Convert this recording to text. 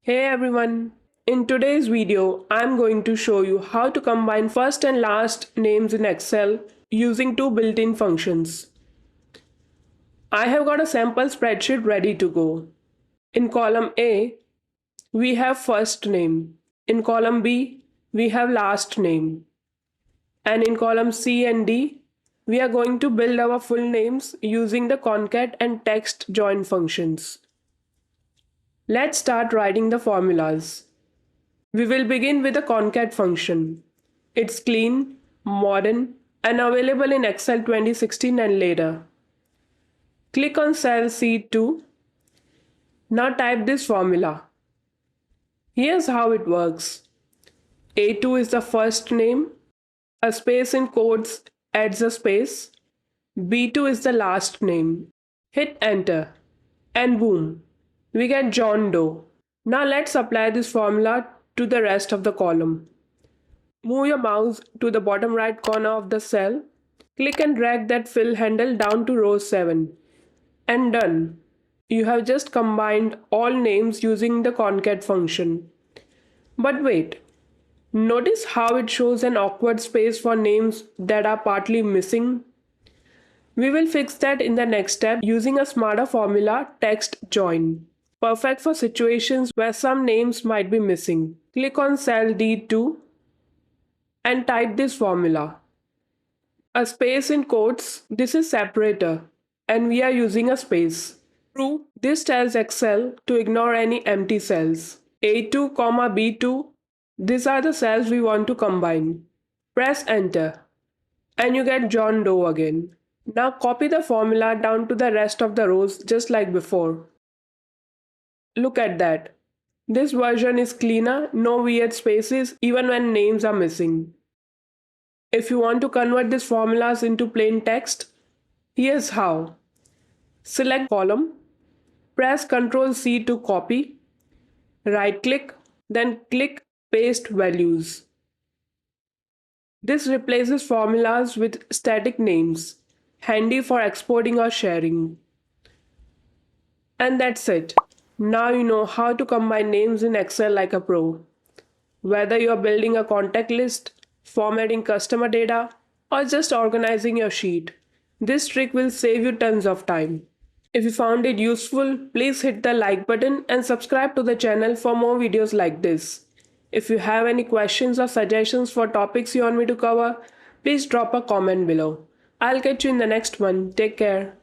Hey everyone! In today's video, I'm going to show you how to combine first and last names in Excel using two built-in functions. I have got a sample spreadsheet ready to go. In column A, we have first name. In column B, we have last name. And in column C and D, we are going to build our full names using the CONCAT and TEXTJOIN functions. Let's start writing the formulas. We will begin with the concat function. It's clean, modern, and available in Excel 2016 and later. Click on cell C2. Now type this formula. Here's how it works. A2 is the first name. A space in quotes adds a space. B2 is the last name. Hit enter. And boom, we get John Doe. Now let's apply this formula to the rest of the column. Move your mouse to the bottom right corner of the cell. Click and drag that fill handle down to row 7. And done. You have just combined all names using the concat function. But wait. Notice how it shows an awkward space for names that are partly missing? We will fix that in the next step using a smarter formula, text join. Perfect for situations where some names might be missing. Click on cell D2 and type this formula. A space in quotes, this is separator, and we are using a space. True, this tells Excel to ignore any empty cells. A2, B2, these are the cells we want to combine. Press enter, and you get John Doe again. Now copy the formula down to the rest of the rows just like before. Look at that. This version is cleaner, no weird spaces even when names are missing. If you want to convert these formulas into plain text, here's how. Select column, press Ctrl C to copy, right click, then click Paste Values. This replaces formulas with static names, handy for exporting or sharing. And that's it. Now you know how to combine names in Excel like a pro. Whether you are building a contact list, formatting customer data, or just organizing your sheet, this trick will save you tons of time. If you found it useful, please hit the like button and subscribe to the channel for more videos like this. If you have any questions or suggestions for topics you want me to cover, please drop a comment below. I'll catch you in the next one. Take care.